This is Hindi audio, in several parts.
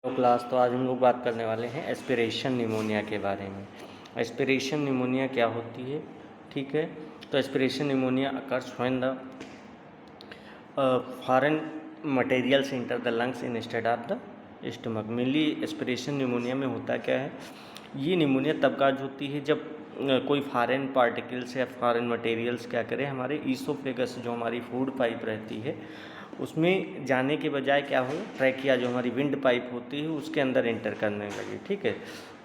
Hello class. तो आज हम लोग बात करने वाले हैं एस्पिरेशन निमोनिया के बारे में। एस्पिरेशन निमोनिया क्या होती है, ठीक है। तो aspiration pneumonia occurs when the foreign materials enter the lungs instead of the stomach. Mainly aspiration pneumonia में होता क्या है, ये निमोनिया तब काज होती है जब कोई फॉरेन पार्टिकल्स या फॉरेन मटेरियल्स क्या करें, हमारे ईसोफेगस जो हमारी फूड पाइप रहती है उसमें जाने के बजाय क्या हो, ट्रैकिया जो हमारी विंड पाइप होती है उसके अंदर एंटर करने लगे, ठीक है।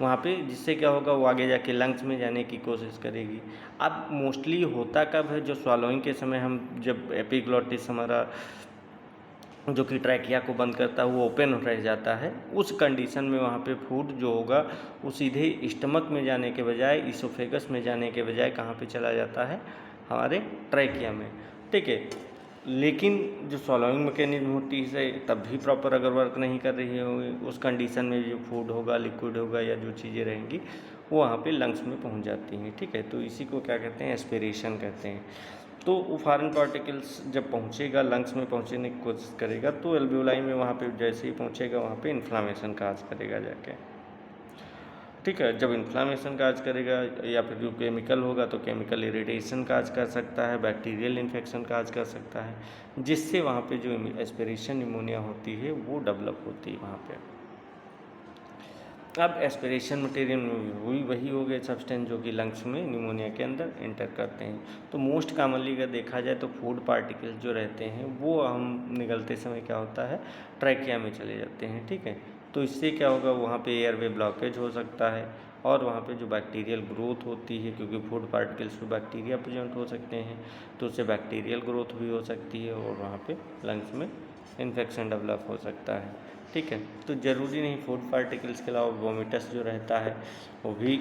वहाँ पे जिससे क्या होगा, वो आगे जाके लंग्स में जाने की कोशिश करेगी। अब मोस्टली होता कब है, जो स्वॉलोइंग के समय हम जब एपिग्लॉटिस हमारा जो कि ट्रैकिया को बंद करता है वो ओपन रह जाता है, उस कंडीशन में वहाँ पे फूड जो होगा वो सीधे स्टमक में जाने के बजाय, ईसोफेगस में जाने के बजाय कहाँ पे चला जाता है, हमारे ट्रैकिया में, ठीक है। लेकिन जो स्वॉलोइंग मैकेनिज्म होती है तब भी प्रॉपर अगर वर्क नहीं कर रही होगी, उस कंडीशन में जो फूड होगा, लिक्विड होगा या जो चीज़ें रहेंगी वो वहाँ पे लंग्स में पहुँच जाती हैं, ठीक है। तो इसी को क्या कहते हैं, एस्पिरेशन कहते हैं। तो वो फॉरेन पार्टिकल्स जब पहुँचेगा, लंग्स में पहुँचने की कोशिश करेगा, तो एल्वियोलाई में वहाँ पे जैसे ही पहुँचेगा वहाँ पे इन्फ्लामेशन काज करेगा जाके, ठीक है। जब इन्फ्लामेशन काज करेगा या फिर जो केमिकल होगा तो केमिकल इरिटेशन काज कर सकता है, बैक्टीरियल इन्फेक्शन काज कर सकता है, जिससे वहाँ पे जो एस्पिरेशन निमोनिया होती है वो डेवलप होती है वहाँ पे। अब एस्पिरेशन मटेरियल में वही हो गए सब्सटेंस जो कि लंग्स में निमोनिया के अंदर एंटर करते हैं। तो मोस्ट कॉमनली अगर देखा जाए तो फूड पार्टिकल्स जो रहते हैं वो हम निगलते समय क्या होता है, ट्रैकिया में चले जाते हैं, ठीक है। तो इससे क्या होगा, वहाँ पे एयरवे ब्लॉकेज हो सकता है और वहाँ पे जो बैक्टीरियल ग्रोथ होती है, क्योंकि फूड पार्टिकल्स में बैक्टीरिया प्रेजेंट हो सकते हैं, तो उससे बैक्टीरियल ग्रोथ भी हो सकती है और वहाँ पे लंग्स में इन्फेक्शन डेवलप हो सकता है, ठीक है। तो ज़रूरी नहीं, फूड पार्टिकल्स के अलावा वोमिटस जो रहता है वो भी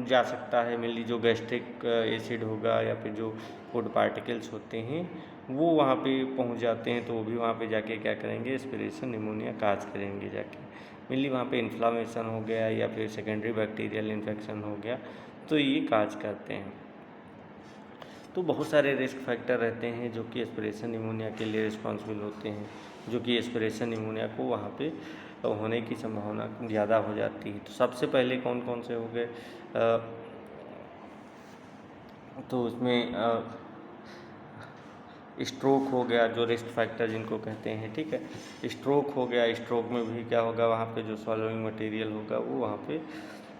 जा सकता है। मेनली जो गैस्ट्रिक एसिड होगा या फिर जो फूड पार्टिकल्स होते हैं वो वहाँ पे पहुँच जाते हैं, तो वो भी वहाँ पे जाके क्या करेंगे, एस्पिरेशन निमोनिया काज करेंगे जाके। मेनली वहाँ पे इन्फ्लामेशन हो गया या फिर सेकेंडरी बैक्टीरियल इन्फेक्शन हो गया तो ये काज करते हैं। तो बहुत सारे रिस्क फैक्टर रहते हैं जो कि एस्पिरेशन निमोनिया के लिए रिस्पॉन्सिबल होते हैं, जो कि एस्पिरेशन निमोनिया को वहाँ पे होने की संभावना ज़्यादा हो जाती है। तो सबसे पहले कौन कौन से हो गए, तो उसमें स्ट्रोक हो गया, जो रिस्क फैक्टर जिनको कहते हैं, ठीक है। स्ट्रोक हो गया, स्ट्रोक में भी क्या होगा, वहाँ पे जो स्वॉलोइंग मटेरियल होगा वो वहाँ पे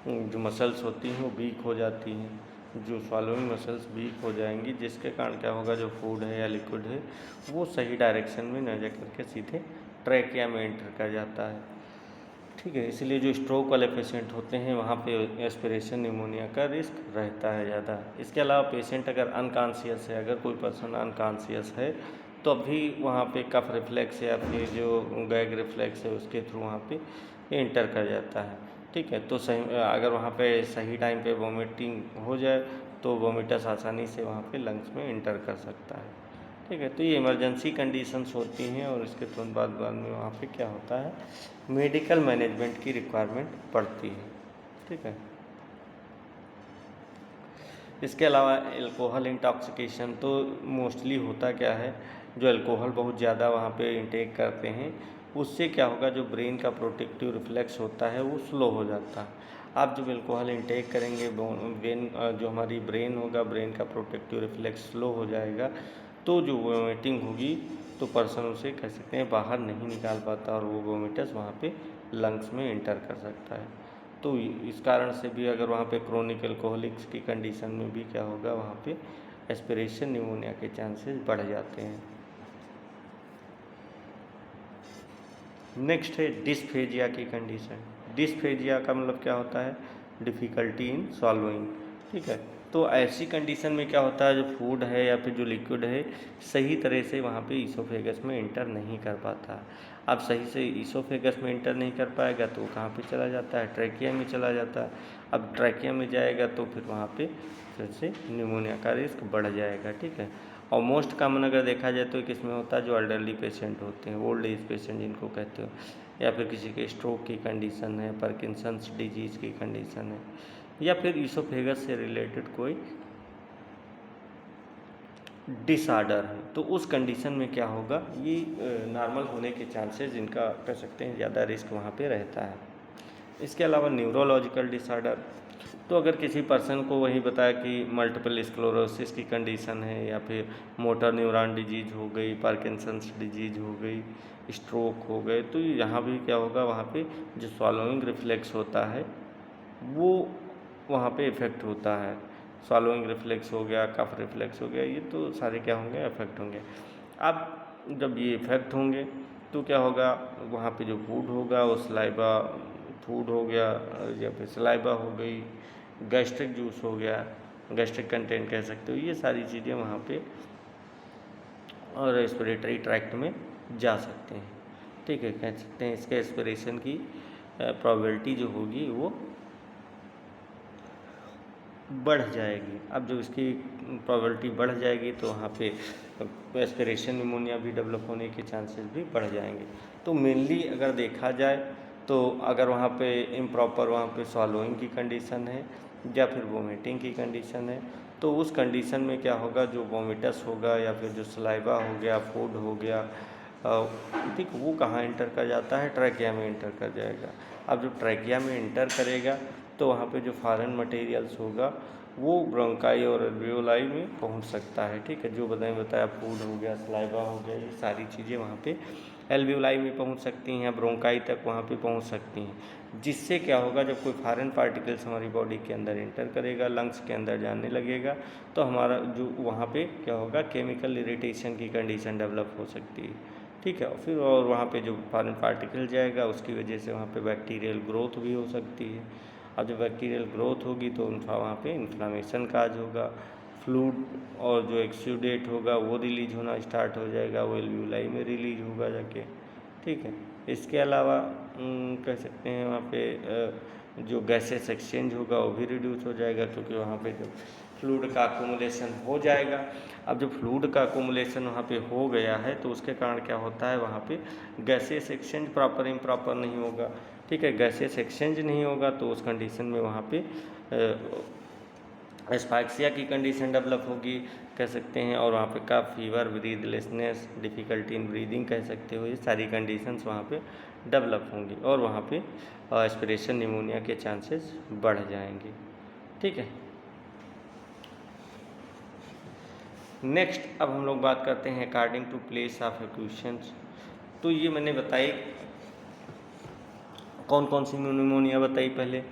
जो मसल्स होती हैं वो वीक हो जाती हैं। जो स्वॉलोइंग मसल्स वीक हो जाएंगी जिसके कारण क्या होगा, जो फूड है या लिक्विड है वो सही डायरेक्शन में न जा करके सीधे ट्रैकिया में एंटर कर जाता है, ठीक है। इसलिए जो स्ट्रोक वाले पेशेंट होते हैं वहाँ पे एस्पिरेशन निमोनिया का रिस्क रहता है ज़्यादा। इसके अलावा पेशेंट अगर अनकॉन्शियस है, अगर कोई पर्सन अनकॉन्शियस है तो भी वहाँ पे कफ रिफ्लेक्स या फिर जो गैग रिफ्लेक्स है उसके थ्रू वहाँ पे एंटर कर जाता है, ठीक है। तो सही अगर वहाँ पे सही टाइम पे वोमिटिंग हो जाए तो वोमिटस आसानी से वहाँ पे लंग्स में एंटर कर सकता है, ठीक है। तो ये इमरजेंसी कंडीशंस होती हैं और इसके तुरंत बाद में वहाँ पे क्या होता है, मेडिकल मैनेजमेंट की रिक्वायरमेंट पड़ती है, ठीक है। इसके अलावा एल्कोहल इंटॉक्सिकेशन, तो मोस्टली होता क्या है, जो अल्कोहल बहुत ज़्यादा वहाँ पे इंटेक करते हैं उससे क्या होगा, जो ब्रेन का प्रोटेक्टिव रिफ्लेक्स होता है वो स्लो हो जाता है। आप जब अल्कोहल इंटेक करेंगे, ब्रेन जो हमारी ब्रेन होगा, ब्रेन का प्रोटेक्टिव रिफ्लेक्स स्लो हो जाएगा, तो जो वोमिटिंग होगी तो पर्सन उसे कह सकते हैं बाहर नहीं निकाल पाता और वो वोमिटस वहाँ पे लंग्स में इंटर कर सकता है। तो इस कारण से भी अगर वहाँ पे क्रोनिक अल्कोहलिक्स की कंडीशन में भी क्या होगा, वहाँ पे एस्पिरेशन निमोनिया के चांसेस बढ़ जाते हैं। नेक्स्ट है डिस्फेजिया की कंडीशन। डिस्फेजिया का मतलब क्या होता है, डिफ़िकल्टी इन सॉल्विंग, ठीक है। तो ऐसी कंडीशन में क्या होता है, जो फूड है या फिर जो लिक्विड है सही तरह से वहाँ पे ईसोफेगस में इंटर नहीं कर पाता। अब सही से ईसोफेगस में इंटर नहीं कर पाएगा तो कहाँ पे चला जाता है, ट्रैकिया में चला जाता है। अब ट्रैकिया में जाएगा तो फिर वहाँ पे फिर से निमोनिया का रिस्क बढ़ जाएगा, ठीक है। और मोस्ट कॉमन अगर देखा जाए तो किसमें होता है, जो एल्डरली पेशेंट होते हैं, ओल्ड एज पेशेंट जिनको कहते हो, या फिर किसी के स्ट्रोक की कंडीशन है, पार्किंसंस डिजीज़ की कंडीशन है, या फिर ईसोफेगस से रिलेटेड कोई डिसऑर्डर है, तो उस कंडीशन में क्या होगा, ये नॉर्मल होने के चांसेस इनका कह सकते हैं ज़्यादा रिस्क वहाँ पे रहता है। इसके अलावा न्यूरोलॉजिकल डिसऑर्डर, तो अगर किसी पर्सन को वही बताया कि मल्टीपल स्क्लेरोसिस की कंडीशन है या फिर मोटर न्यूरॉन डिजीज हो गई, पार्किंसंस डिजीज हो गई, स्ट्रोक हो गए, तो यहाँ भी क्या होगा, वहाँ पे जो स्वॉलोइंग रिफ्लेक्स होता है वो वहाँ पे इफ़ेक्ट होता है। स्वॉलोइंग रिफ्लेक्स हो गया, कफ रिफ्लेक्स हो गया, ये तो सारे क्या होंगे, इफ़ेक्ट होंगे। अब जब ये इफ़ेक्ट होंगे तो क्या होगा, वहाँ पे जो फूड होगा वो सलाइवा फूड हो गया या फिर सलाइवा हो गई, गैस्ट्रिक जूस हो गया, गैस्ट्रिक कंटेंट कह सकते हो, ये सारी चीज़ें वहाँ पे और रेस्पिरेटरी ट्रैक्ट में जा सकते हैं। ठीक है, कह सकते हैं इसके एस्पिरेशन की प्रोबेबिलिटी जो होगी वो बढ़ जाएगी। अब जब इसकी प्रोबेबिलिटी बढ़ जाएगी तो वहाँ पे एस्पिरेशन निमोनिया भी डेवलप होने के चांसेस भी बढ़ जाएंगे। तो मेनली अगर देखा जाए तो अगर वहाँ पे इम्प्रॉपर वहाँ पे स्वॉलोइंग की कंडीशन है या फिर वोमिटिंग की कंडीशन है, तो उस कंडीशन में क्या होगा, जो वोमिटस होगा या फिर जो सलाइवा हो गया, फूड हो गया, ठीक, वो कहाँ इंटर कर जाता है, ट्रैकिया में इंटर कर जाएगा। अब जब ट्रैकिया में इंटर करेगा तो वहाँ पे जो फॉरेन मटेरियल्स होगा वो ब्रोंकाई और एल्वियोलाई में पहुँच सकता है। ठीक है, जो बताया फूड हो गया, सलाइवा हो गया, ये सारी चीज़ें वहाँ पे एल्वियोलाई में पहुँच सकती हैं, ब्रोंकाई तक वहाँ पे पहुँच सकती हैं। जिससे क्या होगा, जब कोई फॉरेन पार्टिकल्स हमारी बॉडी के अंदर इंटर करेगा, लंग्स के अंदर जाने लगेगा, तो हमारा जो वहाँ पे क्या होगा, केमिकल इरिटेशन की कंडीशन डेवलप हो सकती है। ठीक है, फिर और वहाँ पे जो फॉरेन पार्टिकल जाएगा उसकी वजह से वहाँ पे बैक्टीरियल ग्रोथ भी हो सकती है। अब जब बैक्टीरियल ग्रोथ होगी तो वहाँ पे इन्फ्लामेशन काज होगा, फ्लूइड और जो एक्सुडेट होगा वो रिलीज होना स्टार्ट हो जाएगा, वो एल्वियोलाई में रिलीज होगा जाके। ठीक है, इसके अलावा कह सकते हैं वहाँ पे जो गैसेस एक्सचेंज होगा वो भी रिड्यूस हो जाएगा, क्योंकि वहाँ पे जो फ्लूइड का अकोमुलेशन हो जाएगा। अब जब फ्लूइड का अकोमुलेशन वहाँ पे हो गया है तो उसके कारण क्या होता है, वहाँ पे गैसेस एक्सचेंज प्रॉपर इम्प्रॉपर नहीं होगा। ठीक है, गैसेस एक्सचेंज नहीं होगा तो उस कंडीशन में वहाँ पे एस्फाइक्सिया की कंडीशन डेवलप होगी कह सकते हैं, और वहाँ पे कफ, फीवर, ब्रीदलेसनेस, डिफ़िकल्टी इन ब्रीदिंग कह सकते हो, ये सारी कंडीशंस वहाँ पे डेवलप होंगी और वहाँ पे एस्पिरेशन निमोनिया के चांसेस बढ़ जाएंगे। ठीक है, नेक्स्ट अब हम लोग बात करते हैं अकॉर्डिंग टू प्लेस ऑफ एक्यूशंस। तो ये मैंने बताई कौन कौन सी निमोनिया बताई, पहले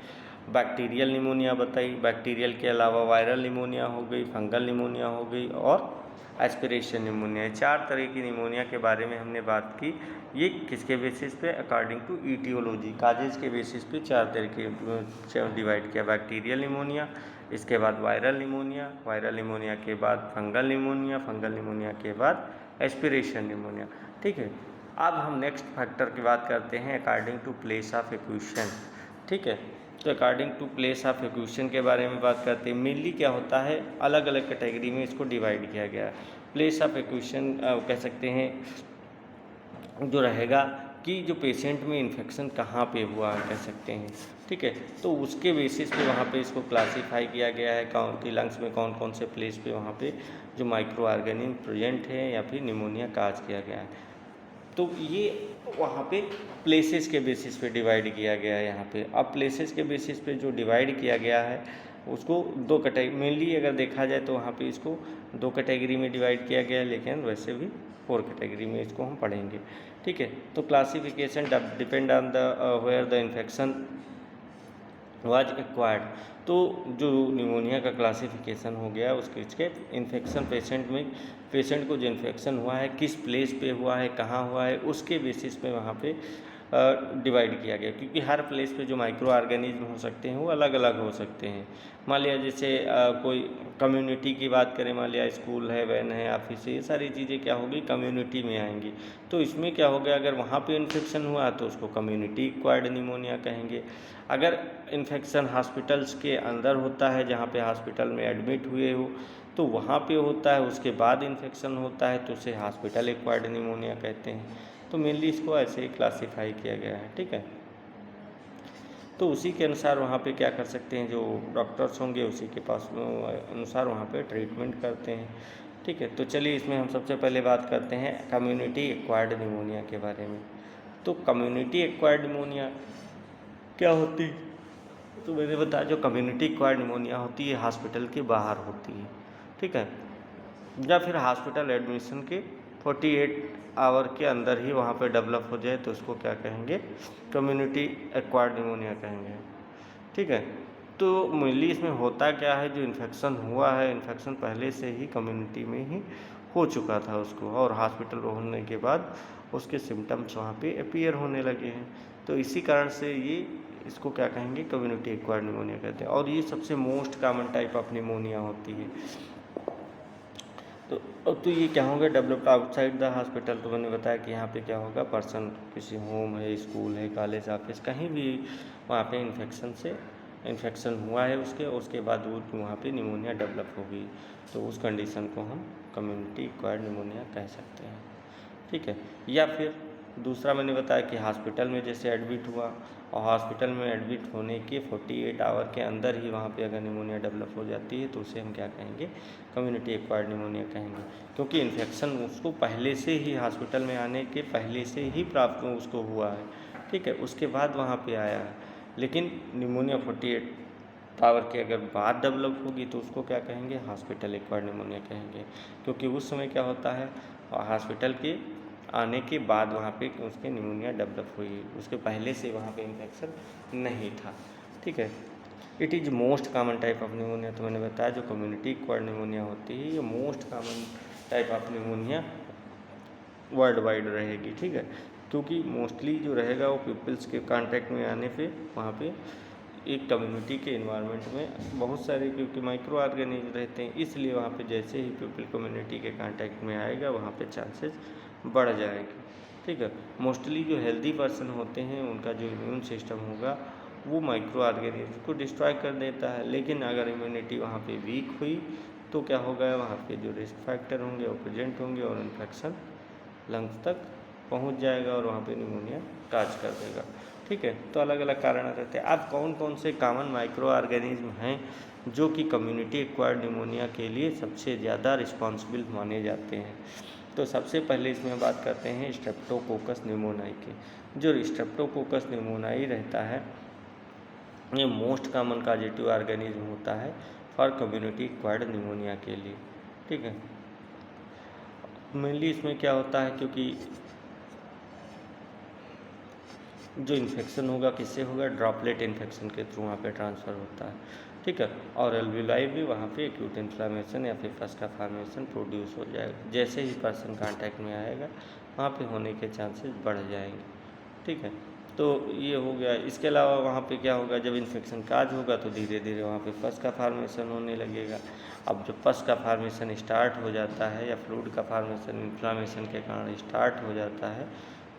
बैक्टीरियल निमोनिया बताई, बैक्टीरियल के अलावा वायरल निमोनिया हो गई, फंगल निमोनिया हो गई और एस्पिरेशन निमोनिया। चार तरह की निमोनिया के बारे में हमने बात की। ये किसके बेसिस पे, अकॉर्डिंग टू ईटियोलॉजी, काजेज के बेसिस पे चार तरह के डिवाइड किया। बैक्टीरियल निमोनिया, इसके बाद वायरल निमोनिया, वायरल निमोनिया के बाद फंगल निमोनिया, फंगल निमोनिया के बाद एस्पिरेशन निमोनिया। ठीक है, अब हम नेक्स्ट फैक्टर की बात करते हैं अकॉर्डिंग टू प्लेस ऑफ एक्यूशन। ठीक है, तो अकॉर्डिंग टू प्लेस ऑफ एक्यूशन के बारे में बात करते हैं। मेनली क्या होता है, अलग अलग कैटेगरी में इसको डिवाइड किया गया है। प्लेस ऑफ एक्यूशन कह सकते हैं जो रहेगा कि जो पेशेंट में इन्फेक्शन कहाँ पे हुआ है कह सकते हैं। ठीक है, तो उसके बेसिस पे वहाँ पे इसको क्लासीफाई किया गया है, कौन की लंग्स में कौन कौन से प्लेस पे वहाँ पे जो माइक्रो ऑर्गेनिज्म प्रेजेंट है या फिर निमोनिया काज किया गया है। तो ये वहाँ पे प्लेसेस के बेसिस पे डिवाइड किया गया है यहाँ पे। अब प्लेसेस के बेसिस पे जो डिवाइड किया गया है उसको दो कैटेगरी, मेनली अगर देखा जाए तो वहाँ पे इसको दो कैटेगरी में डिवाइड किया गया है, लेकिन वैसे भी 4 कैटेगरी में इसको हम पढ़ेंगे। ठीक है, तो classification depend on the where the infection was acquired. तो जो निमोनिया का क्लासिफिकेशन हो गया उसके इन्फेक्शन पेशेंट को जो इन्फेक्शन हुआ है किस प्लेस पे हुआ है, कहाँ हुआ है, उसके बेसिस पे वहाँ पे डिवाइड किया गया, क्योंकि हर प्लेस पे जो माइक्रो ऑर्गेनिज्म हो सकते हैं वो अलग अलग हो सकते हैं। मान लिया जैसे कोई कम्युनिटी की बात करें, मान लिया स्कूल है, वैन है, ऑफिस है, ये सारी चीज़ें क्या होगी, कम्युनिटी में आएंगी। तो इसमें क्या हो गया, अगर वहाँ पे इन्फेक्शन हुआ तो उसको कम्युनिटी एक्वायर्ड निमोनिया कहेंगे। अगर इन्फेक्शन हॉस्पिटल्स के अंदर होता है, जहाँ पे हॉस्पिटल में एडमिट हुए हो तो वहाँ पे होता है, उसके बाद इन्फेक्शन होता है तो उसे हॉस्पिटल एक्वायर्ड निमोनिया कहते हैं। तो मेनली इसको ऐसे ही क्लासीफाई किया गया है। ठीक है, तो उसी के अनुसार वहाँ पे क्या कर सकते हैं, जो डॉक्टर्स होंगे उसी के पास अनुसार वहाँ पे ट्रीटमेंट करते हैं। ठीक है। तो चलिए इसमें हम सबसे पहले बात करते हैं कम्युनिटी एक्वायर्ड निमोनिया के बारे में। तो कम्युनिटी एक्वायर्ड निमोनिया क्या होती है? तो मैंने बताया जो कम्युनिटी एक्वायर्ड निमोनिया होती है हॉस्पिटल के बाहर होती है, ठीक है, या फिर हॉस्पिटल एडमिशन के 48 आवर के अंदर ही वहाँ पे डेवलप हो जाए तो उसको क्या कहेंगे? कम्युनिटी एक्वायर्ड निमोनिया कहेंगे, ठीक है। तो मेनली इसमें होता क्या है, जो इन्फेक्शन हुआ है, इन्फेक्शन पहले से ही कम्युनिटी में ही हो चुका था उसको, और हॉस्पिटल होने के बाद उसके सिम्टम्स वहाँ पे अपीयर होने लगे हैं। तो इसी कारण से ये इसको क्या कहेंगे? कम्युनिटी एक्वायर्ड निमोनिया कहते हैं, और ये सबसे most common type of pneumonia होती है। तो अब तो ये क्या होगा? Developed outside the hospital. तो मैंने बताया कि यहाँ पे क्या होगा, पर्सन किसी होम है, स्कूल है, कॉलेज, ऑफिस, कहीं भी वहाँ पे इन्फेक्शन हुआ है उसके बाद वो वहाँ पे निमोनिया डेवलप हो गई, तो उस कंडीशन को हम कम्युनिटी एक्वायर्ड निमोनिया कह सकते हैं, ठीक है। या फिर दूसरा मैंने बताया कि हॉस्पिटल में जैसे एडमिट हुआ, और हॉस्पिटल में एडमिट होने के 48 आवर के अंदर ही वहाँ पे अगर निमोनिया डेवलप हो जाती है तो उसे हम क्या कहेंगे? कम्युनिटी एक्वायर्ड निमोनिया कहेंगे, क्योंकि इन्फेक्शन उसको पहले से ही हॉस्पिटल में आने के पहले से ही प्राप्त उसको हुआ है, ठीक है, उसके बाद वहाँ पे आया है। लेकिन निमोनिया 48 आवर के अगर बाद डेवलप होगी तो उसको क्या कहेंगे? हॉस्पिटल एक्वायर्ड निमोनिया कहेंगे, क्योंकि उस समय क्या होता है, हॉस्पिटल के आने के बाद वहाँ पे उसके निमोनिया डेवलप हुई, उसके पहले से वहाँ पे इन्फेक्शन नहीं था, ठीक है। It is most common type of pneumonia. तो मैंने बताया जो कम्युनिटी एक्वायर्ड निमोनिया होती है ये most common type of pneumonia world wide रहेगी, ठीक है, क्योंकि मोस्टली जो रहेगा वो पीपल्स के कांटेक्ट में आने पे वहाँ पे एक कम्युनिटी के इन्वायरमेंट में बहुत सारे, क्योंकि माइक्रो ऑर्गेनिज्म रहते हैं, इसलिए वहाँ पे जैसे ही पीपल कम्युनिटी के कांटेक्ट में आएगा वहाँ पे चांसेस बढ़ जाएंगे, ठीक है। मोस्टली जो हेल्दी पर्सन होते हैं उनका जो इम्यून सिस्टम होगा वो माइक्रो ऑर्गेनिज्म को डिस्ट्रॉय कर देता है, लेकिन अगर इम्यूनिटी वहाँ पे वीक हुई तो क्या होगा, वहाँ पे जो रिस्क फैक्टर होंगे वो प्रेजेंट होंगे और इन्फेक्शन लंग्स तक पहुँच जाएगा और वहाँ पे निमोनिया काज कर देगा, ठीक है। तो अलग अलग कारण रहते हैं। अब कौन कौन से कॉमन माइक्रो ऑर्गेनिज्म हैं जो कि कम्युनिटी एक्वायर्ड निमोनिया के लिए सबसे ज़्यादा रिस्पॉन्सिबल माने जाते हैं? तो सबसे पहले इसमें बात करते हैं स्ट्रेप्टोकोकस निमोनाई की। जो स्ट्रेप्टोकोकस निमोनाई रहता है ये मोस्ट कॉमन कॉजेटिव ऑर्गेनिज्म होता है फॉर कम्युनिटी एक्वायर्ड निमोनिया के लिए, ठीक है। मेनली इसमें क्या होता है, क्योंकि जो इन्फेक्शन होगा किससे होगा? ड्रॉपलेट इन्फेक्शन के थ्रू वहाँ पे ट्रांसफ़र होता है, ठीक है, और एल्विलाई भी वहाँ पे एक्यूट इन्फ्लामेशन या फिर पस का फॉर्मेशन प्रोड्यूस हो जाएगा। जैसे ही पर्सन कांटेक्ट में आएगा वहाँ पे होने के चांसेस बढ़ जाएंगे, ठीक है। तो ये हो गया। इसके अलावा वहाँ पे क्या होगा, जब इन्फेक्शन काज होगा तो धीरे धीरे वहाँ पे पस का फॉर्मेशन होने लगेगा। अब जब पस का फॉर्मेशन स्टार्ट हो जाता है या फ्लूइड का फॉर्मेशन इन्फ्लामेशन के कारण स्टार्ट हो जाता है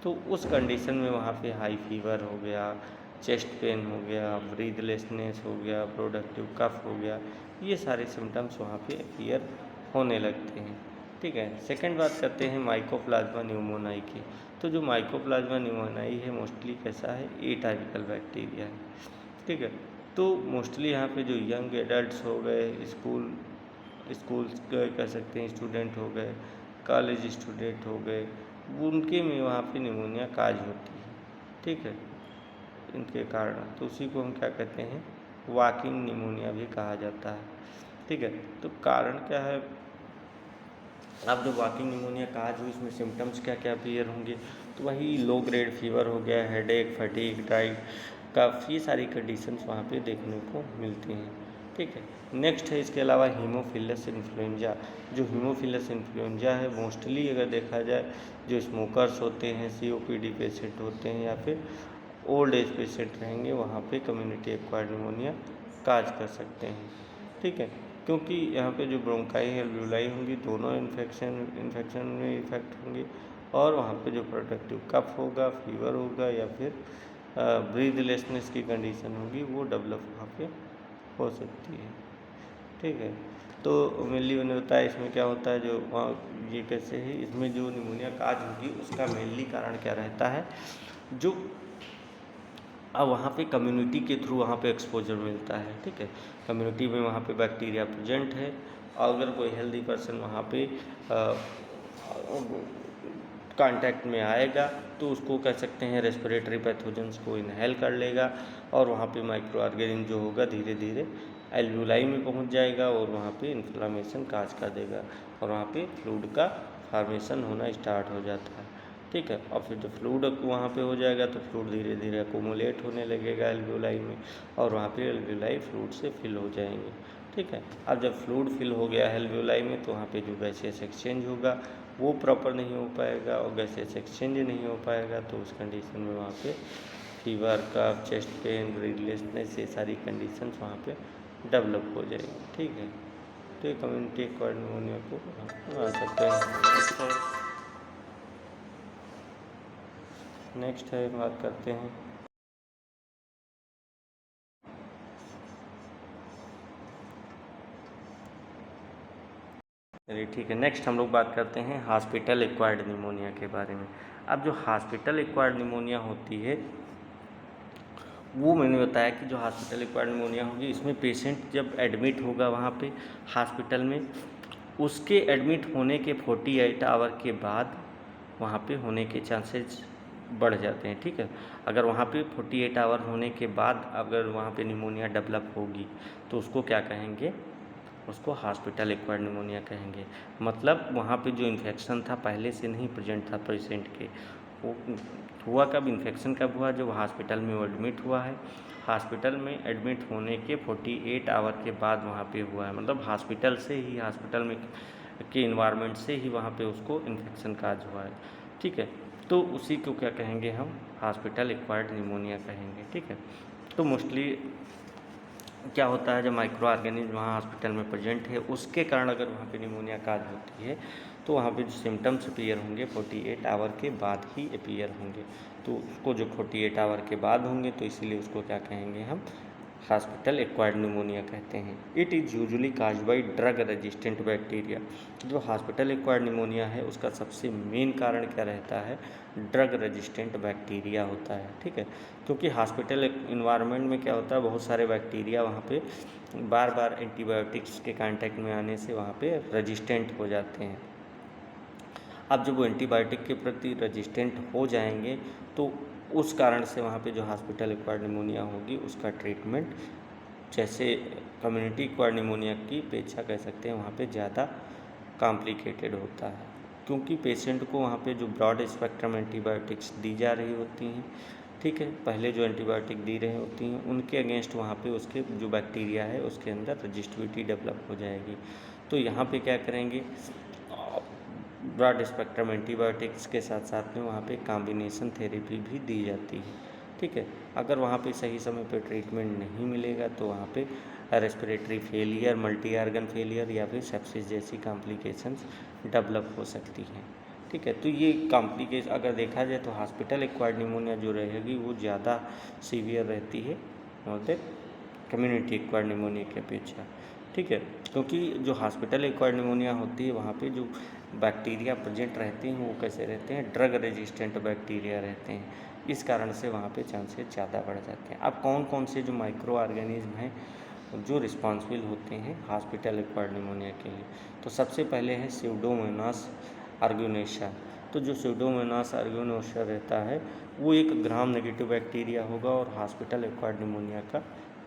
तो उस कंडीशन में वहाँ पे हाई फीवर हो गया, चेस्ट पेन हो गया, ब्रीथलेसनेस हो गया, प्रोडक्टिव कफ हो गया, ये सारे सिम्टम्स वहाँ पे अपीयर होने लगते हैं, ठीक है। सेकंड बात करते हैं माइकोप्लाज्मा न्यूमोनाई की। तो जो माइकोप्लाज्मा न्यूमोनाई है मोस्टली कैसा है? ए टाइपिकल बैक्टीरिया है, ठीक है। तो मोस्टली यहाँ पे जो यंग एडल्ट्स हो गए, स्कूल्स कह सकते हैं स्टूडेंट हो गए, कॉलेज स्टूडेंट हो गए, उनके में वहाँ पे निमोनिया काज होती है, ठीक है, इनके कारण। तो उसी को हम क्या कहते हैं? वॉकिंग निमोनिया भी कहा जाता है, ठीक है। तो कारण क्या है? अब जो वॉकिंग निमोनिया काज हुई इसमें सिम्टम्स क्या क्या अपीयर होंगे? तो वही लो ग्रेड फीवर हो गया, हेडेक, फटीग, ड्राई काफ़ी सारी कंडीशंस वहाँ पे देखने को मिलती हैं, ठीक है। नेक्स्ट है इसके अलावा हीमोफिलस इन्फ्लुएंजा। जो हीमोफिलस इन्फ्लुएंजा है मोस्टली अगर देखा जाए जो स्मोकर्स होते हैं, COPD पेशेंट होते हैं या फिर ओल्ड एज पेशेंट रहेंगे वहाँ पे कम्युनिटी एक्वायर्ड निमोनिया काज कर सकते हैं, ठीक है, क्योंकि यहाँ पे जो ब्रोंकाई एल्वियोलाई होंगी दोनों इन्फेक्शन में इफेक्ट होंगे और वहाँ पे जो प्रोडक्टिव कफ होगा, फीवर होगा या फिर ब्रीथलेसनेस की कंडीशन होगी वो डेवलप वहाँ पे हो सकती है, ठीक है। तो मेनली मैंने बताया इसमें क्या होता है, जो वहाँ ये कैसे है, इसमें जो निमोनिया काज होगी उसका मेनली कारण क्या रहता है, जो अब वहाँ पे कम्युनिटी के थ्रू वहाँ पे एक्सपोजर मिलता है, ठीक है। कम्युनिटी में वहाँ पे बैक्टीरिया प्रेजेंट है अगर कोई हेल्दी पर्सन वहाँ पे कांटेक्ट में आएगा तो उसको कह सकते हैं रेस्पिरेटरी पैथोजेंस को इनहेल कर लेगा और वहाँ पे माइक्रो ऑर्गेनिज्म जो होगा धीरे धीरे एल्वियोलाई में पहुँच जाएगा और वहाँ पे इन्फ्लामेशन काज कर देगा और वहाँ पे फ्लूइड का फॉर्मेशन होना स्टार्ट हो जाता है। ठीक है, और फिर जब फ्लूइड वहाँ पे हो जाएगा तो फ्लूइड धीरे धीरे अकोमुलेट होने लगेगा एल्वियोलाई में और वहाँ पे एल्वियोलाई फ्लूइड से फिल हो जाएंगे। ठीक है, अब जब फ्लूइड फिल हो गया एल्वियोलाई में तो वहाँ पे जो गैसेस एक्सचेंज होगा वो प्रॉपर नहीं हो पाएगा और गैसेस एक्सचेंज नहीं हो पाएगा तो उस कंडीशन में वहाँ पे फीवर का, चेस्ट पेन, ब्रीथलेसनेस, ये सारी कंडीशंस वहाँ पे डेवलप हो जाएगी। ठीक है, तो ये कम्युनिटी एक्वायर्ड निमोनिया को आ सकते हैं। नेक्स्ट है बात करते हैं चलिए ठीक है, नेक्स्ट हम लोग बात करते हैं हॉस्पिटल एक्वायर्ड निमोनिया के बारे में। अब जो हॉस्पिटल एक्वायर्ड निमोनिया होती है वो मैंने बताया कि जो हॉस्पिटल एक्वायर्ड निमोनिया होगी इसमें पेशेंट जब एडमिट होगा वहाँ पे हॉस्पिटल में, उसके एडमिट होने के 48 आवर के बाद वहाँ पे होने के चांसेस बढ़ जाते हैं। ठीक है, अगर वहाँ पे 48 आवर होने के बाद अगर वहाँ पे निमोनिया डेवलप होगी तो उसको क्या कहेंगे, उसको हॉस्पिटल एक्वायर्ड निमोनिया कहेंगे। मतलब वहाँ पे जो इन्फेक्शन था पहले से नहीं प्रेजेंट था पेशेंट के, वो हुआ कब, इन्फेक्शन कब हुआ, जब हॉस्पिटल में वो एडमिट हुआ है। हॉस्पिटल में एडमिट होने के 48 आवर के बाद वहाँ पे हुआ है, मतलब हॉस्पिटल से ही, हॉस्पिटल में के इन्वायरमेंट से ही वहाँ पे उसको इन्फेक्शन काज हुआ है। ठीक है, तो उसी को क्या कहेंगे हम, हॉस्पिटल एक्वायर्ड निमोनिया कहेंगे। ठीक है, तो मोस्टली क्या होता है जब माइक्रो ऑर्गेनिज्म वहाँ हॉस्पिटल में प्रेजेंट है उसके कारण अगर वहाँ पे निमोनिया काज होती है तो वहाँ पे जो सिम्टम्स अपीयर होंगे 48 आवर के बाद ही अपीयर होंगे। तो उसको जो 48 आवर के बाद होंगे तो इसीलिए उसको क्या कहेंगे हम, हॉस्पिटल एक्वायर्ड निमोनिया कहते हैं। It is usually cause by drug resistant bacteria. जो हॉस्पिटल एक्वायर्ड निमोनिया है उसका सबसे मेन कारण क्या रहता है, ड्रग रेजिस्टेंट बैक्टीरिया होता है। ठीक है, क्योंकि हॉस्पिटल इन्वायरमेंट में क्या होता है, बहुत सारे बैक्टीरिया वहाँ पे बार बार एंटीबायोटिक्स के कांटेक्ट में आने से वहाँ पे रेजिस्टेंट हो जाते हैं। अब जब वो एंटीबायोटिक के प्रति रेजिस्टेंट हो जाएंगे तो उस कारण से वहाँ पे जो हॉस्पिटल एक्वायर्ड निमोनिया होगी उसका ट्रीटमेंट जैसे कम्युनिटी एक्वायर्ड निमोनिया की अपेक्षा कह सकते हैं वहाँ पे ज़्यादा कॉम्प्लिकेटेड होता है, क्योंकि पेशेंट को वहाँ पे जो ब्रॉड स्पेक्ट्रम एंटीबायोटिक्स दी जा रही होती हैं। ठीक है, पहले जो एंटीबायोटिक दी रही होती हैं उनके अगेंस्ट वहाँ पे उसके जो बैक्टीरिया है उसके अंदर रजिस्टिविटी डेवलप हो जाएगी। तो यहाँ पे क्या करेंगे, ब्रॉड स्पेक्ट्रम एंटीबायोटिक्स के साथ साथ में वहाँ पे कॉम्बिनेशन थेरेपी भी दी जाती है। ठीक है, अगर वहाँ पे सही समय पे ट्रीटमेंट नहीं मिलेगा तो वहाँ पे respiratory failure, multi organ failure या फिर सेप्सिस जैसी कॉम्प्लिकेशंस डेवलप हो सकती हैं। ठीक है, तो ये कॉम्प्लिकेशन अगर देखा जाए तो हॉस्पिटल एक्वायर्ड निमोनिया जो रहेगी वो ज़्यादा सीवियर रहती है और कम्युनिटी एक्वायर्ड निमोनिया की अपेक्षा। ठीक है, क्योंकि जो हॉस्पिटल एक्वायर्ड निमोनिया होती है वहाँ पे जो बैक्टीरिया प्रेजेंट रहते हैं वो कैसे रहते हैं, ड्रग रेजिस्टेंट बैक्टीरिया रहते हैं, इस कारण से वहाँ पे चांसेस ज़्यादा बढ़ जाते हैं। अब कौन कौन से जो माइक्रो ऑर्गेनिज्म हैं जो रिस्पॉन्सिबल होते हैं हॉस्पिटल एक्वायर्ड निमोनिया के लिए, तो सबसे पहले है स्यूडोमोनास आर्गुनेसा। तो जो स्यूडोमोनास आर्गुनेसा रहता है वो एक ग्राम नेगेटिव बैक्टीरिया होगा और हॉस्पिटल एक्वायर्ड निमोनिया का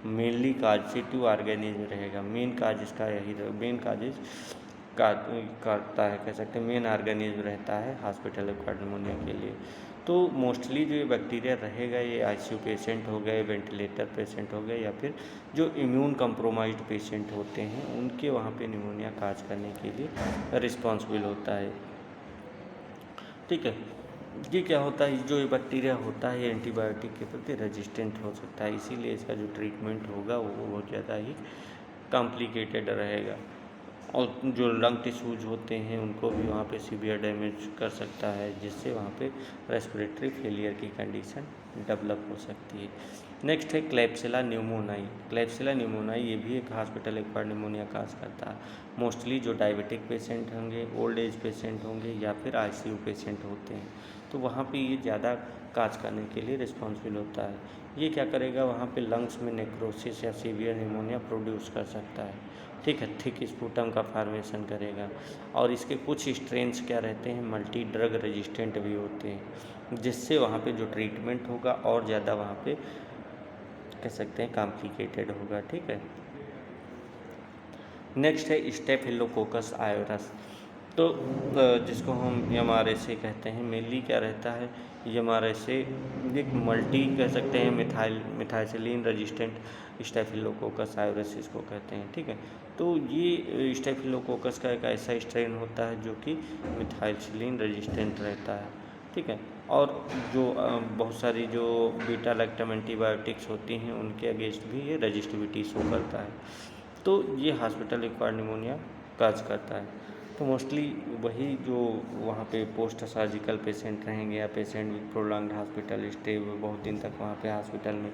मेनली काजेटिव ऑर्गेनिज्म रहेगा। मेन काज इसका यही मेन काजेज का करता है, कह सकते हैं मेन ऑर्गेनिज्म रहता है हॉस्पिटल एक्वायर्ड निमोनिया के लिए। तो मोस्टली जो ये बैक्टीरिया रहेगा ये आईसीयू पेशेंट हो गए, वेंटिलेटर पेशेंट हो गए या फिर जो इम्यून कम्प्रोमाइज्ड पेशेंट होते हैं उनके वहाँ पे निमोनिया काज करने के लिए रिस्पॉन्सिबल होता है। ठीक है, ये क्या होता है, जो ये बैक्टीरिया होता है ये एंटीबायोटिक के प्रति रेजिस्टेंट हो सकता है, इसीलिए इसका जो ट्रीटमेंट होगा वो बहुत ज़्यादा ही कॉम्प्लिकेटेड रहेगा। और जो लंग टिश्यूज होते हैं उनको भी वहाँ पे सीवियर डैमेज कर सकता है, जिससे वहाँ पे रेस्पिरेटरी फेलियर की कंडीशन डेवलप हो सकती है। नेक्स्ट है क्लेप्सिला न्यूमोनाई। क्लेप्सिला न्यूमोनाई ये भी एक हॉस्पिटल एक्वायर्ड निमोनिया काज करता है। मोस्टली जो डायबिटिक पेशेंट होंगे, ओल्ड एज पेशेंट होंगे या फिर आईसीयू पेशेंट होते हैं, तो वहाँ पे ये ज़्यादा काज करने के लिए रिस्पॉन्सिबल होता है। ये क्या करेगा, वहाँ पे लंग्स में नेक्रोसिस या सीवियर निमोनिया प्रोड्यूस कर सकता है, ठीक है, थिक स्पूटम का फॉर्मेशन करेगा। और इसके कुछ स्ट्रेन्स क्या रहते हैं, मल्टी ड्रग रेजिस्टेंट भी होते हैं, जिससे वहाँ पे जो ट्रीटमेंट होगा और ज़्यादा वहाँ पे कह सकते हैं कॉम्प्लिकेटेड होगा, ठीक है। नेक्स्ट है स्टेफिलोकोकस आयोरस। तो जिसको हम एमआरएसए कहते हैं, मेनली क्या रहता है, एमआरएसए एक मल्टी कह सकते हैं मिथाइसिलिन रेजिस्टेंट स्टेफिलोकोकस आयोरस इसको कहते हैं, ठीक है। तो ये स्टेफिलोकोकस का एक ऐसा स्ट्रेन होता है जो कि मिथाइसिलिन रेजिस्टेंट रहता है, ठीक है। और जो बहुत सारी जो बीटा लैक्टम एंटीबायोटिक्स होती हैं उनके अगेंस्ट भी ये रजिस्टिविटी शो करता है। तो ये हॉस्पिटल एक्वायर्ड निमोनिया काज करता है। तो मोस्टली वही जो वहाँ पे पोस्ट सर्जिकल पेशेंट रहेंगे या patient with prolonged hospital stay, बहुत दिन तक वहाँ पे हॉस्पिटल में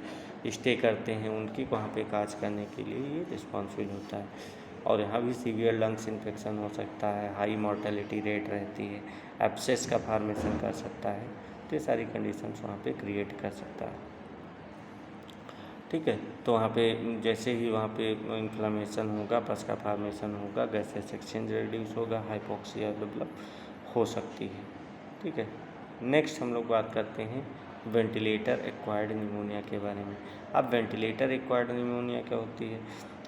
स्टे करते हैं, उनकी वहाँ पे काज करने के लिए ये रिस्पॉन्सिबल होता है। और यहाँ भी सीवियर लंग्स इन्फेक्शन हो सकता है, हाई मॉर्टेलिटी रेट रहती है, एब्सेस का फॉर्मेशन कर सकता है। तो ये सारी कंडीशंस वहाँ पे क्रिएट कर सकता है, ठीक है। तो वहाँ पे जैसे ही वहाँ पे इन्फ्लेमेशन होगा, पस का फॉर्मेशन होगा, गैसेस एक्सचेंज रिड्यूस होगा, हाइपोक्सिया डेवलप हो सकती है, ठीक है। नेक्स्ट हम लोग बात करते हैं वेंटिलेटर एक्वायर्ड निमोनिया के बारे में। अब वेंटिलेटर एक्वायर्ड निमोनिया क्या होती है,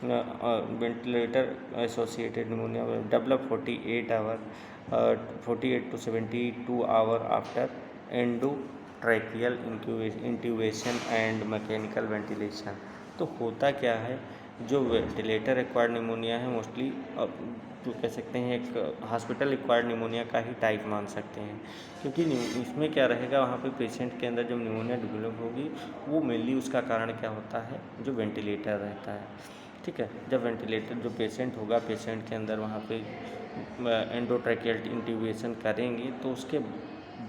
ventilator associated pneumonia develop 48 to 72 hour after endotracheal intubation and mechanical ventilation. तो होता क्या है, जो वेंटिलेटर एक्वायर्ड निमोनिया है मोस्टली जो कह सकते हैं एक हॉस्पिटल एक्वायर्ड निमोनिया का ही टाइप मान सकते हैं, क्योंकि इसमें क्या रहेगा, वहाँ पे पेशेंट के अंदर जब निमोनिया डेवलप होगी, वो मेनली उसका कारण क्या होता है, जो वेंटिलेटर रहता है, ठीक है। जब वेंटिलेटर जो पेशेंट होगा, पेशेंट के अंदर वहाँ पे एंडोट्रैकियल इंट्यूबेशन करेंगे, तो उसके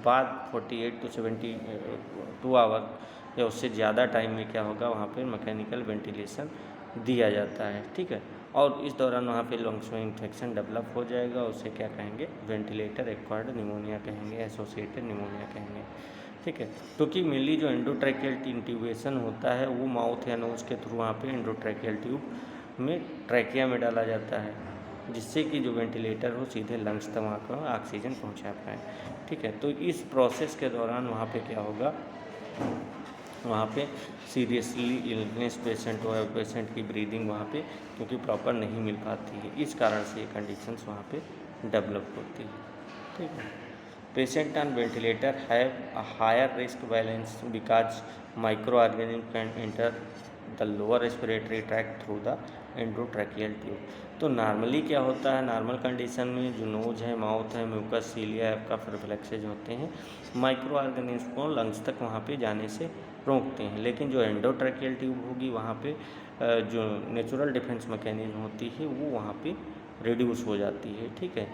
बाद 48 to 72 आवर या उससे ज़्यादा टाइम में क्या होगा, वहाँ पे मैकेनिकल वेंटिलेशन दिया जाता है, ठीक है। और इस दौरान वहाँ पे लंग्स में इन्फेक्शन डेवलप हो जाएगा, उसे क्या कहेंगे, वेंटिलेटर एक्वायर्ड निमोनिया कहेंगे, एसोसिएटेड निमोनिया कहेंगे, ठीक है। क्योंकि मेनली जो एंडोट्रैकियल इंट्यूबेशन होता है वो माउथ या नोज़ के थ्रू वहाँ पे एंडोट्रैकियल ट्यूब में ट्रैकिया में डाला जाता है, जिससे कि जो वेंटिलेटर हो सीधे लंग्स तक वहाँ पर ऑक्सीजन पहुँचा पाए, ठीक है। तो इस प्रोसेस के दौरान वहाँ पे क्या होगा, वहाँ पे सीरियसली इलनेस पेशेंट हो, पेशेंट की ब्रीदिंग वहाँ पे क्योंकि प्रॉपर नहीं मिल पाती है, इस कारण से ये कंडीशंस वहाँ पे डेवलप होती है, ठीक है। Patient on ventilator have a higher risk balance because microorganism can enter the lower respiratory tract through the endotracheal tube. तो नॉर्मली क्या होता है, नॉर्मल कंडीशन में जो नोज है, माउथ है, म्यूकस सीलिया का रिफ्लेक्सेज होते हैं, माइक्रो ऑर्गेनिज्म को लंग्स तक वहाँ पे जाने से रोकते हैं। लेकिन जो एंडोट्रैकियल ट्यूब होगी, वहाँ पे जो नेचुरल डिफेंस मैकेनिज्म होती है वो वहाँ पे रिड्यूस हो जाती है, ठीक है।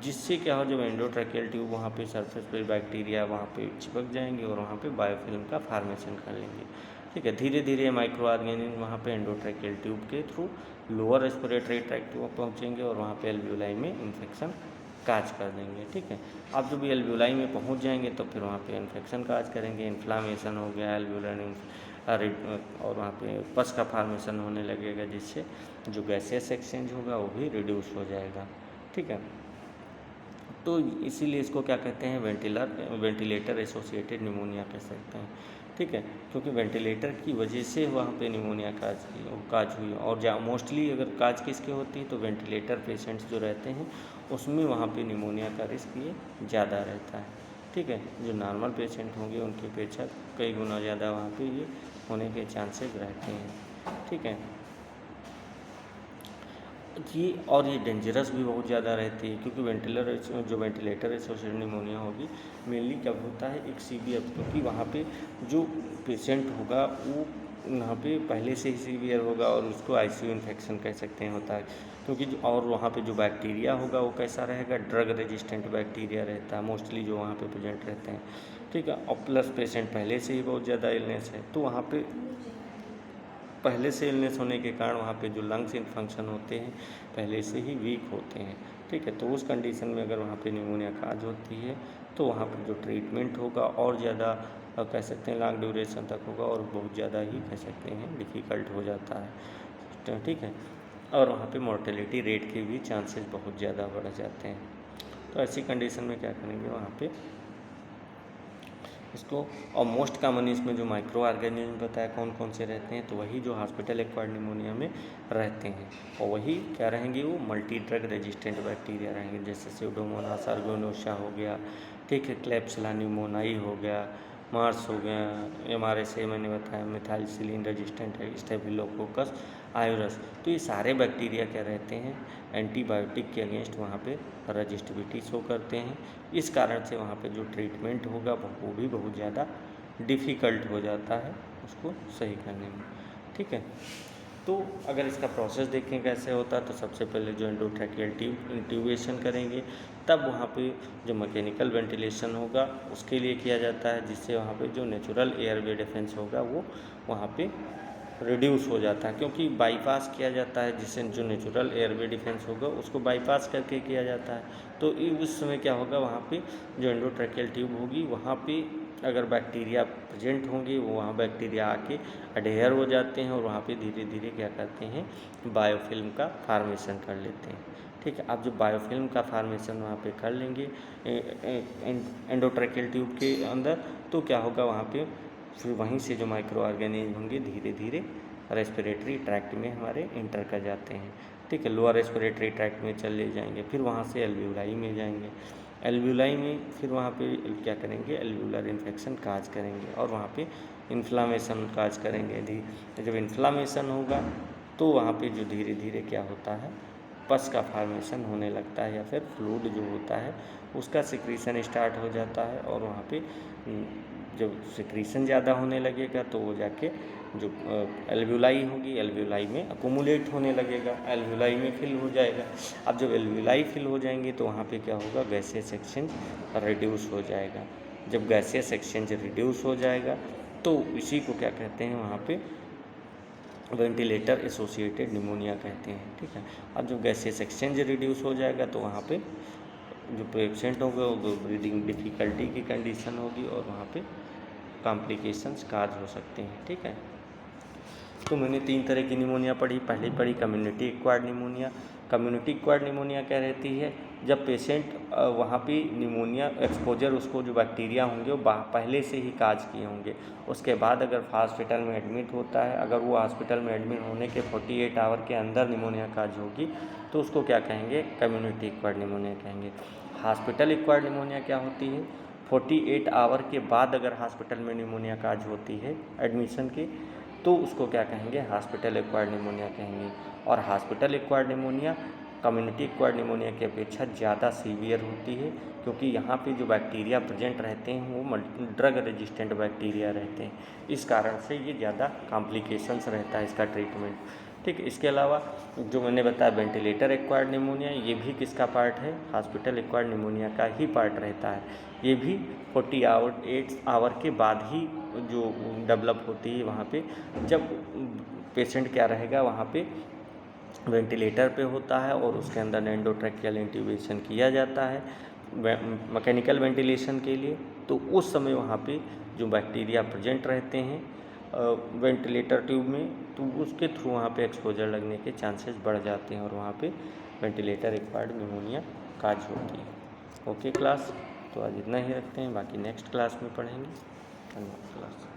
जिससे क्या हो, जब एंडोट्रैकियल ट्यूब वहाँ पे सरफेस पे बैक्टीरिया वहाँ पे चिपक जाएंगे और वहाँ पे बायोफिल्म का फॉर्मेशन कर लेंगे, ठीक है। धीरे धीरे माइक्रो ऑर्गेनिज्म वहाँ पे एंडोट्रैकियल ट्यूब के थ्रू लोअर रेस्पिरेटरी ट्रैक्ट पहुँचेंगे और वहाँ पे एल्वियोलाई में इन्फेक्शन काज कर देंगे, ठीक है। अब जब एल्वियोलाई में पहुँच जाएंगे तो फिर वहाँ पे इन्फेक्शन काज करेंगे, इन्फ्लामेशन हो गया एल्वियोलाई और वहाँ पे पस का फॉर्मेशन होने लगेगा, जिससे जो गैसेस एक्सचेंज होगा वो भी रिड्यूस हो जाएगा, ठीक है। तो इसीलिए इसको क्या कहते हैं, वेंटिलेटर एसोसिएटेड निमोनिया कह सकते हैं, ठीक है। क्योंकि वेंटिलेटर की वजह से वहाँ पे निमोनिया काज हुई। और मोस्टली अगर काज किसके होती है तो वेंटिलेटर पेशेंट्स जो रहते हैं उसमें वहाँ पे निमोनिया का रिस्क ये ज़्यादा रहता है, ठीक है। जो नॉर्मल पेशेंट होंगे उनकी अपेक्षा कई गुना ज़्यादा वहाँ पे ये होने के चांसेस रहते हैं, ठीक है। ये डेंजरस भी बहुत ज़्यादा रहती है, क्योंकि वेंटिलेटर एसोसिएटेड निमोनिया होगी, मेनली क्या होता है एक सीवियर, क्योंकि वहाँ पे जो पेशेंट होगा वो वहाँ पे पहले से ही सीवियर होगा और उसको आईसीयू इन्फेक्शन कह सकते हैं होता है, क्योंकि और वहाँ पे जो बैक्टीरिया होगा वो कैसा रहेगा, ड्रग रेजिस्टेंट बैक्टीरिया रहता है मोस्टली जो वहाँ पे प्रेजेंट रहते हैं, ठीक है, और प्लस पेशेंट पहले से ही बहुत ज़्यादा इलनेस है, तो वहाँ पे पहले से इलनेस होने के कारण वहाँ पे जो लंग्स इन्फंक्शन होते हैं पहले से ही वीक होते हैं। ठीक है, तो उस कंडीशन में अगर वहाँ पे निमोनिया काज होती है तो वहाँ पे जो ट्रीटमेंट होगा और ज़्यादा कह सकते हैं लॉन्ग ड्यूरेशन तक होगा और बहुत ज़्यादा ही कह सकते हैं डिफ़िकल्ट हो जाता है। तो ठीक है, और वहाँ पे मोर्टेलिटी रेट के भी चांसेस बहुत ज़्यादा बढ़ जाते हैं। तो ऐसी कंडीशन में क्या करेंगे वहाँ पे इसको, और मोस्ट कॉमन इसमें जो माइक्रो ऑर्गेनिज्म बताया कौन कौन से रहते हैं, तो वही जो हॉस्पिटल एक्वायर्ड निमोनिया में रहते हैं, और वही क्या रहेंगे, वो मल्टी ड्रग रेजिस्टेंट बैक्टीरिया रहेंगे, जैसे स्यूडोमोनास आर्गोनोसा हो गया, ठीक है, क्लेप्सिला न्यूमोनाई हो गया, मार्स हो गया, MRSA मैंने बताया, मिथाइलसिलिन रेजिस्टेंट है, स्टेफिलोकोकस आयूरस। तो ये सारे बैक्टीरिया क्या रहते हैं, एंटीबायोटिक के अगेंस्ट वहाँ पे रजिस्टिविटी शो करते हैं। इस कारण से वहाँ पे जो ट्रीटमेंट होगा वो भी बहुत ज़्यादा डिफ़िकल्ट हो जाता है उसको सही करने में। ठीक है, तो अगर इसका प्रोसेस देखें कैसे होता है, तो सबसे पहले जो एंडोट्रैकियल इंट्यूबेशन करेंगे, तब वहाँ पे जो मैकेनिकल वेंटिलेशन होगा उसके लिए किया जाता है, जिससे वहाँ पे जो नेचुरल एयरवे डिफेंस होगा वो वहाँ पे रिड्यूस हो जाता है, क्योंकि बाईपास किया जाता है, जिससे जो नेचुरल एयरवे डिफेंस होगा उसको बाईपास करके किया जाता है। तो उस समय क्या होगा, वहाँ पे जो एंडोट्रैकियल ट्यूब होगी वहाँ पे अगर बैक्टीरिया प्रेजेंट होंगे वो वहाँ बैक्टीरिया आके अडेयर हो जाते हैं और वहाँ पे धीरे धीरे क्या करते हैं, बायोफिल्म का फार्मेशन कर लेते हैं। ठीक है, आप जो बायोफिल्म का फार्मेशन वहाँ पे कर लेंगे एंडोट्रैकियल ट्यूब के अंदर, तो क्या होगा वहाँ पे फिर वहीं से जो माइक्रो ऑर्गेनिज्म होंगे धीरे धीरे रेस्पिरेटरी ट्रैक्ट में हमारे इंटर कर जाते हैं। ठीक है, लोअर रेस्पिरेटरी ट्रैक्ट में चले जाएंगे, फिर वहाँ से एल्वियोलाई में जाएंगे, एल्वियोलाई में फिर वहाँ पे क्या करेंगे, एल्वियोलर इन्फेक्शन काज करेंगे और वहाँ पे इन्फ्लामेशन काज करेंगे। जब इन्फ्लामेशन होगा तो वहाँ पे जो धीरे धीरे क्या होता है, पस का फॉर्मेशन होने लगता है या फिर फ्लूइड जो होता है उसका सिक्रीशन स्टार्ट हो जाता है, और वहाँ पे जब सिक्रीशन ज़्यादा होने लगेगा तो वो जाके जो एल्वियोलाई होगी, एल्वियोलाई में अकोमुलेट होने लगेगा, एल्वियोलाई में फिल हो जाएगा। अब जब एल्वियोलाई फिल हो जाएंगे तो वहाँ पे क्या होगा, गैसियस एक्सचेंज रिड्यूस हो जाएगा। जब गैसियस एक्सचेंज रिड्यूस हो जाएगा तो इसी को क्या कहते हैं, वहाँ पे वेंटिलेटर एसोसिएटेड निमोनिया कहते हैं। ठीक है, अब जब गैसियस एक्सचेंज रिड्यूस हो जाएगा तो वहाँ पे जो पेशेंट होगा वो ब्रीदिंग डिफ़िकल्टी की कंडीशन होगी और वहाँ पे कॉम्प्लिकेशंस काज हो सकते हैं। ठीक है, तो मैंने 3 तरह की निमोनिया पढ़ी। पहली पढ़ी community acquired pneumonia. Community acquired pneumonia क्या रहती है, जब पेशेंट वहाँ पे निमोनिया एक्सपोजर उसको जो बैक्टीरिया होंगे वो पहले से ही काज किए होंगे, उसके बाद अगर हॉस्पिटल में एडमिट होता है, अगर वो हॉस्पिटल में एडमिट होने के 48 आवर के अंदर निमोनिया काज होगी तो उसको क्या कहेंगे, कम्युनिटी एक्वायर्ड निमोनिया कहेंगे। हॉस्पिटल एक्वायर्ड निमोनिया क्या होती है, 48 आवर के बाद अगर हॉस्पिटल में निमोनिया काज होती है एडमिशन की, तो उसको क्या कहेंगे, हॉस्पिटल एक्वायर्ड निमोनिया कहेंगे। और hospital acquired pneumonia community acquired pneumonia की अपेक्षा ज़्यादा सीवियर होती है, क्योंकि यहाँ पे जो बैक्टीरिया प्रेजेंट रहते हैं वो ड्रग रेजिस्टेंट बैक्टीरिया रहते हैं, इस कारण से ये ज़्यादा कॉम्प्लिकेशंस रहता है इसका ट्रीटमेंट। ठीक है, इसके अलावा जो मैंने बताया वेंटिलेटर एक्वायर्ड निमोनिया, ये भी किसका पार्ट है, हॉस्पिटल एक्वायर्ड निमोनिया का ही पार्ट रहता है। ये भी 48 आवर के बाद ही जो डेवलप होती है वहाँ पे, जब पेशेंट क्या रहेगा वहाँ पे वेंटिलेटर पे होता है और उसके अंदर एंडोट्रैकियल इंट्यूबेशन किया जाता है मैकेनिकल वेंटिलेशन के लिए, तो उस समय वहाँ पे जो बैक्टीरिया प्रेजेंट रहते हैं वेंटिलेटर ट्यूब में, तो उसके थ्रू वहाँ पे एक्सपोजर लगने के चांसेस बढ़ जाते हैं और वहाँ पे वेंटिलेटर एक्वायर्ड निमोनिया काज होती है। ओके क्लास, तो आज इतना ही रखते हैं, बाकी नेक्स्ट क्लास में पढ़ेंगे। धन्यवाद क्लास।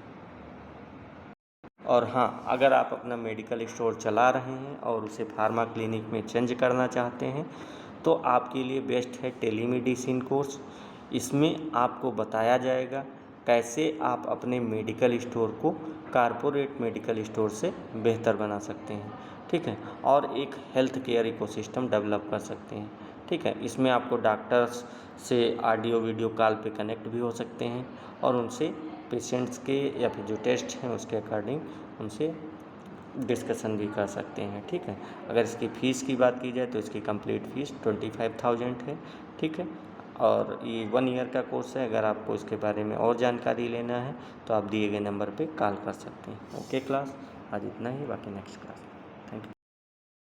और हाँ, अगर आप अपना मेडिकल स्टोर चला रहे हैं और उसे फार्मा क्लिनिक में चेंज करना चाहते हैं तो आपके लिए बेस्ट है टेलीमेडिसिन कोर्स। इसमें आपको बताया जाएगा कैसे आप अपने मेडिकल स्टोर को कारपोरेट मेडिकल स्टोर से बेहतर बना सकते हैं। ठीक है, और एक हेल्थ केयर इकोसिस्टम डेवलप कर सकते हैं। ठीक है, इसमें आपको डॉक्टर्स से ऑडियो वीडियो कॉल पे कनेक्ट भी हो सकते हैं और उनसे पेशेंट्स के या फिर जो टेस्ट हैं उसके अकॉर्डिंग उनसे डिस्कशन भी कर सकते हैं। ठीक है, अगर इसकी फ़ीस की बात की जाए तो इसकी कंप्लीट फ़ीस 25,000 है। ठीक है, और ये 1 ईयर का कोर्स है। अगर आपको इसके बारे में और जानकारी लेना है तो आप दिए गए नंबर पे कॉल कर सकते हैं। ओके क्लास, आज इतना ही, बाकी नेक्स्ट क्लास।